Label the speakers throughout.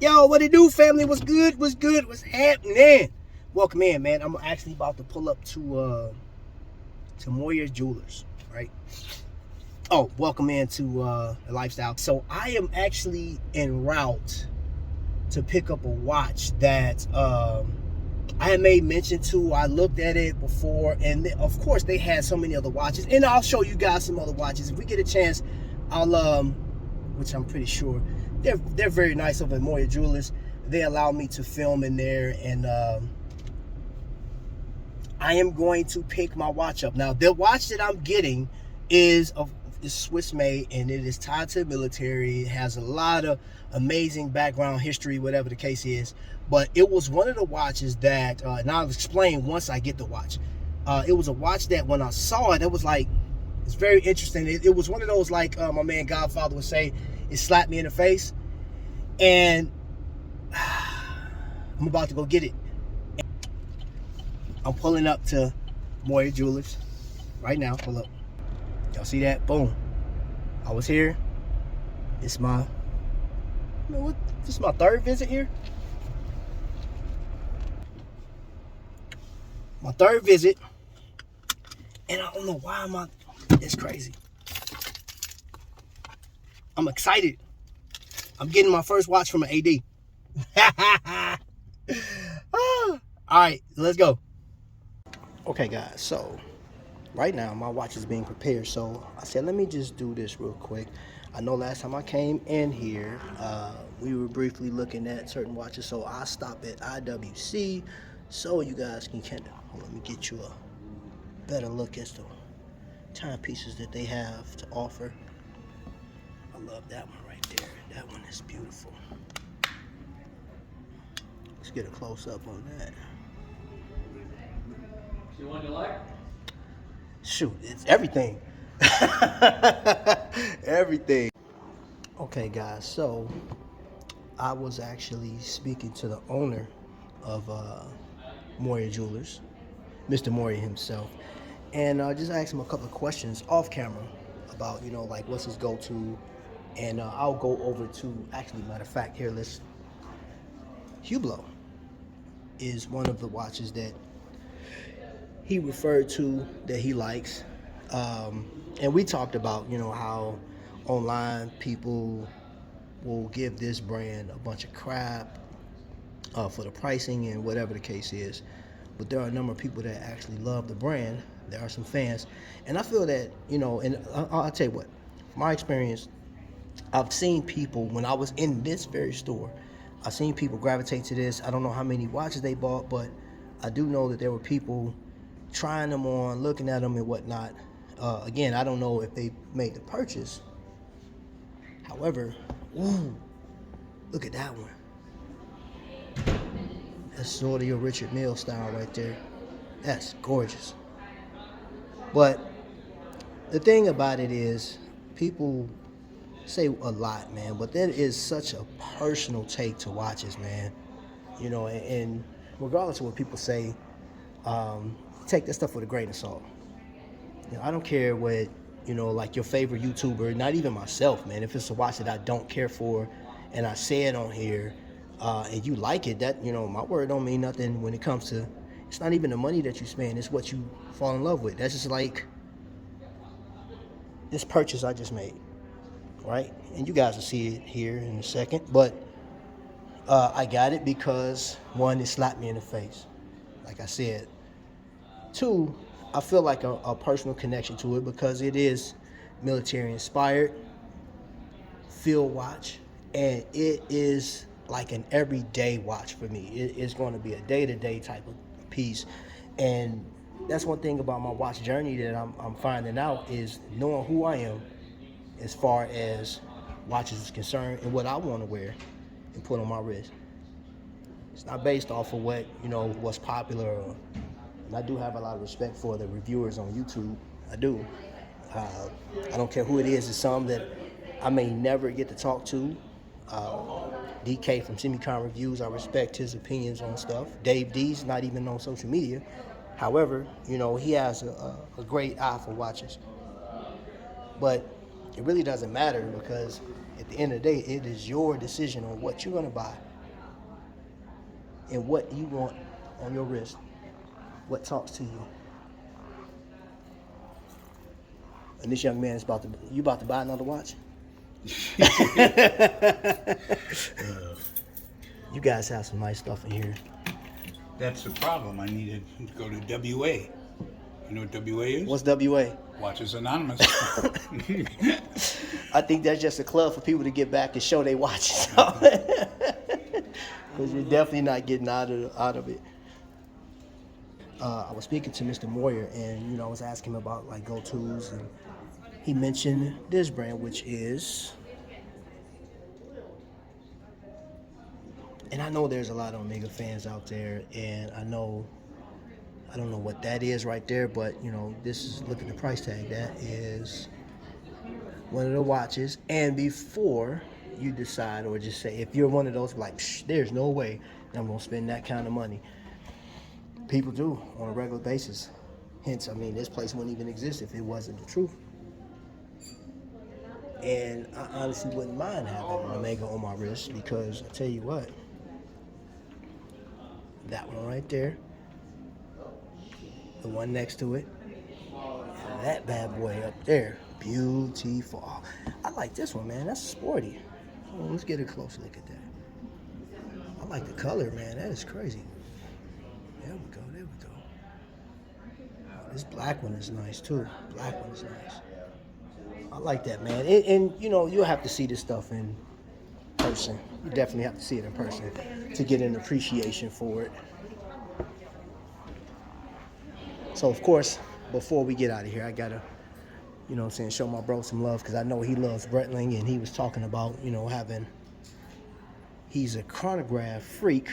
Speaker 1: Yo, what it do, family? What's good? What's good? What's happening? Welcome in, man. I'm actually about to pull up to Moyers Jewelers, right? Oh, welcome into the lifestyle. So I am actually en route to pick up a watch that I had made mention to. I looked at it before, and of course they had so many other watches, and I'll show you guys some other watches if we get a chance. I'll which I'm pretty sure they're very nice over at Moyers Jewelers. They allow me to film in there, and I am going to pick my watch up. Now, the watch that I'm getting is Swiss made, and it is tied to the military. It has a lot of amazing background history, whatever the case is. But it was one of the watches that, and I'll explain once I get the watch. It was a watch that when I saw it, it was like, it's very interesting. It was one of those, like my man Godfather would say, it slapped me in the face. And I'm about to go get it. I'm pulling up to Moyers Jewelers right now. Pull up. Y'all see that? Boom. I was here. It's my, this is my third visit here. My third visit. And I don't know why it's crazy. I'm excited. I'm getting my first watch from an AD. All right, let's go. Okay, guys, so right now my watch is being prepared, so I said let me just do this real quick. I know last time I came in here, we were briefly looking at certain watches, so I stopped at IWC so you guys can kind of, let me get you a better look as to timepieces that they have to offer. I love that one right there. That one is beautiful. Let's get a close-up on that.
Speaker 2: See one you like?
Speaker 1: Shoot, it's everything. Everything. Okay, guys, so I was actually speaking to the owner of Moyers Jewelers, Mr. Moyer himself, and I just asked him a couple of questions off camera about, like what's his go-to, and I'll go over to, actually, matter of fact, here, Hublot is one of the watches that he referred to that he likes. And we talked about, how online people will give this brand a bunch of crap for the pricing and whatever the case is. But there are a number of people that actually love the brand. There are some fans. And I feel that, and I'll tell you what, from my experience, I've seen people, when I was in this very store, I've seen people gravitate to this. I don't know how many watches they bought, but I do know that there were people trying them on, looking at them and whatnot. Again, I don't know if they made the purchase. However, ooh, look at that one. That's sort of your Richard Mille style right there. That's gorgeous. But the thing about it is, people say a lot, man, but that is such a personal take to watches, man. And regardless of what people say, take this stuff with a grain of salt. I don't care what, like your favorite YouTuber, not even myself, man. If it's a watch that I don't care for and I say it on here and you like it, that, my word don't mean nothing when it comes to, it's not even the money that you spend, it's what you fall in love with. That's just like this purchase I just made, right? And you guys will see it here in a second, but I got it because, one, it slapped me in the face, like I said. Two, I feel like a personal connection to it because it is military inspired, field watch, and it is like an everyday watch for me. It's going to be a day-to-day type of piece, and that's one thing about my watch journey that I'm finding out is knowing who I am as far as watches is concerned and what I want to wear and put on my wrist. It's not based off of what, what's popular. And I do have a lot of respect for the reviewers on YouTube. I do. I don't care who it is. It's some that I may never get to talk to. DK from Semicon Reviews, I respect his opinions on stuff. Dave D's not even on social media. However, he has a great eye for watches. But It really doesn't matter because at the end of the day, it is your decision on what you're going to buy and what you want on your wrist, what talks to you. And this young man is about to buy another watch? You guys have some nice stuff in here.
Speaker 2: That's the problem. I needed to go to WA. You know what WA is?
Speaker 1: What's WA?
Speaker 2: Watches Anonymous.
Speaker 1: I think that's just a club for people to get back and show their watches. Because you're definitely not getting out of it. I was speaking to Mr. Moyer, and I was asking him about like go-tos, and he mentioned this brand, which is, and I know there's a lot of Omega fans out there, and I don't know what that is right there, but this is, look at the price tag. That is one of the watches. And before you decide, or just say, if you're one of those like, there's no way I'm gonna spend that kind of money. People do on a regular basis. Hence, this place wouldn't even exist if it wasn't the truth. And I honestly wouldn't mind having an Omega on my wrist, because I tell you what, that one right there, the one next to it, and that bad boy up there, beautiful. I like this one, man. That's sporty. Let's get a closer look at that. I like the color, man. That is crazy. There we go. This black one is nice too. Black one is nice. I like that, man. And you'll have to see this stuff in person. You definitely have to see it in person to get an appreciation for it. So, of course, before we get out of here, I gotta, show my bro some love, because I know he loves Breitling, and he was talking about, he's a chronograph freak.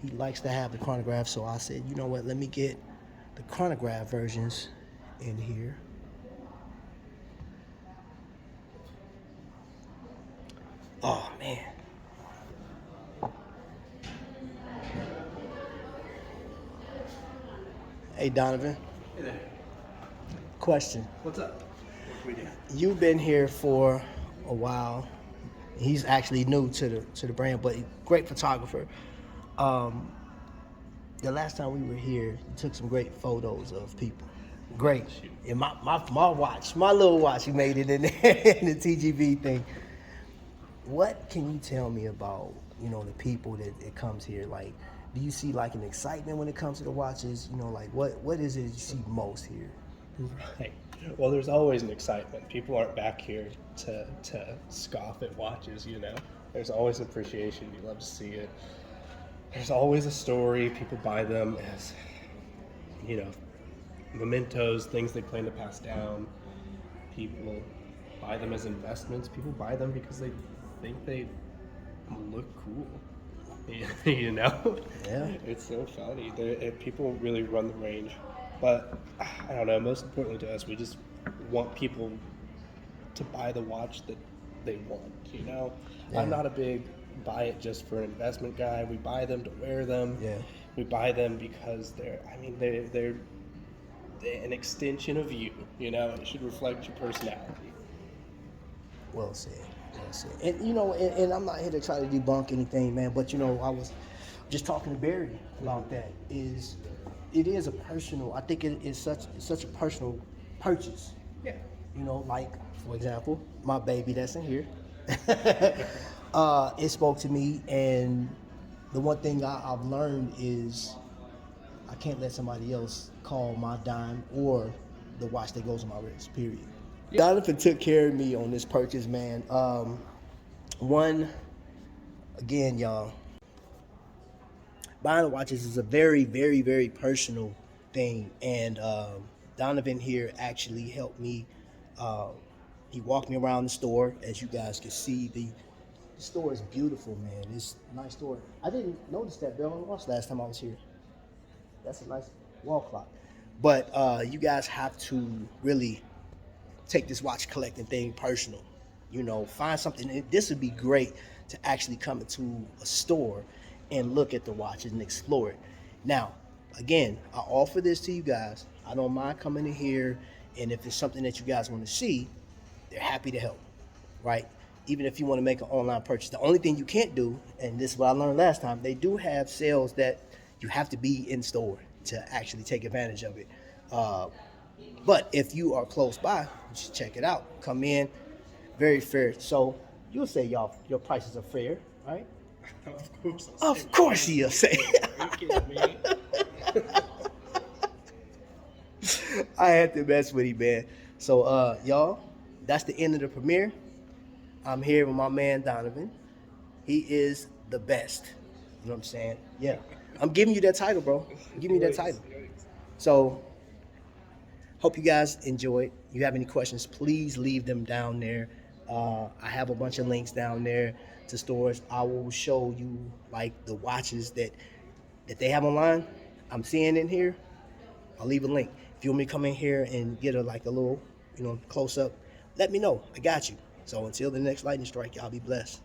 Speaker 1: He likes to have the chronograph, so I said, you know what, let me get the chronograph versions in here. Oh, man. Hey, Donovan.
Speaker 3: Hey there.
Speaker 1: Question.
Speaker 3: What's up? What we do?
Speaker 1: You've been here for a while. He's actually new to the brand, but great photographer. The last time we were here, you took some great photos of people. Great. And my watch, my little watch, you made it in there in the TGV thing. What can you tell me about, the people that comes here? Like, do you see like an excitement when it comes to the watches? Like what is it you see most here?
Speaker 3: Right. Well, there's always an excitement. People aren't back here to scoff at watches, There's always appreciation. You love to see it. There's always a story. People buy them as, mementos, things they plan to pass down. People buy them as investments. People buy them because they think they look cool.
Speaker 1: Yeah.
Speaker 3: It's so funny. People really run the range. But I don't know, most importantly to us, we just want people to buy the watch that they want,
Speaker 1: Yeah.
Speaker 3: I'm not a big buy it just for an investment guy. We buy them to wear them.
Speaker 1: Yeah.
Speaker 3: We buy them because they're an extension of you, It should reflect your personality.
Speaker 1: Well said. And and I'm not here to try to debunk anything, man, but I was just talking to Barry about that. It is a personal, I think it is such a personal purchase.
Speaker 3: Yeah.
Speaker 1: Like, for example, my baby that's in here. It spoke to me, and the one thing I've learned is I can't let somebody else call my dime or the watch that goes on my wrist, period. Yeah. Donovan took care of me on this purchase, man. Again, y'all, buying watches is a very, very, very personal thing, and Donovan here actually helped me. He walked me around the store. As you guys can see, the store is beautiful, man. It's a nice store. I didn't notice that bell and watch last time I was here. That's a nice wall clock. But you guys have to really take this watch collecting thing personal. Find something. This would be great to actually come into a store and look at the watches and explore it. Now, again, I offer this to you guys. I don't mind coming in here, and if it's something that you guys want to see, they're happy to help, right? Even if you want to make an online purchase. The only thing you can't do, and this is what I learned last time, they do have sales that you have to be in store to actually take advantage of it. But if you are close by, you should check it out. Come in, very fair. So you'll say your prices are fair, right?
Speaker 3: Of course.
Speaker 1: Of course you'll say.
Speaker 3: Are you kidding me?
Speaker 1: I had to mess with him, man. So y'all, that's the end of the premiere. I'm here with my man Donovan. He is the best. You know what I'm saying? Yeah. I'm giving you that title, bro. I'm giving you that title. So hope you guys enjoyed. If you have any questions, please leave them down there. I have a bunch of links down there to stores. I will show you like the watches that they have online. I'm seeing in here. I'll leave a link. If you want me to come in here and get a little, close up, let me know. I got you. So until the next lightning strike, y'all be blessed.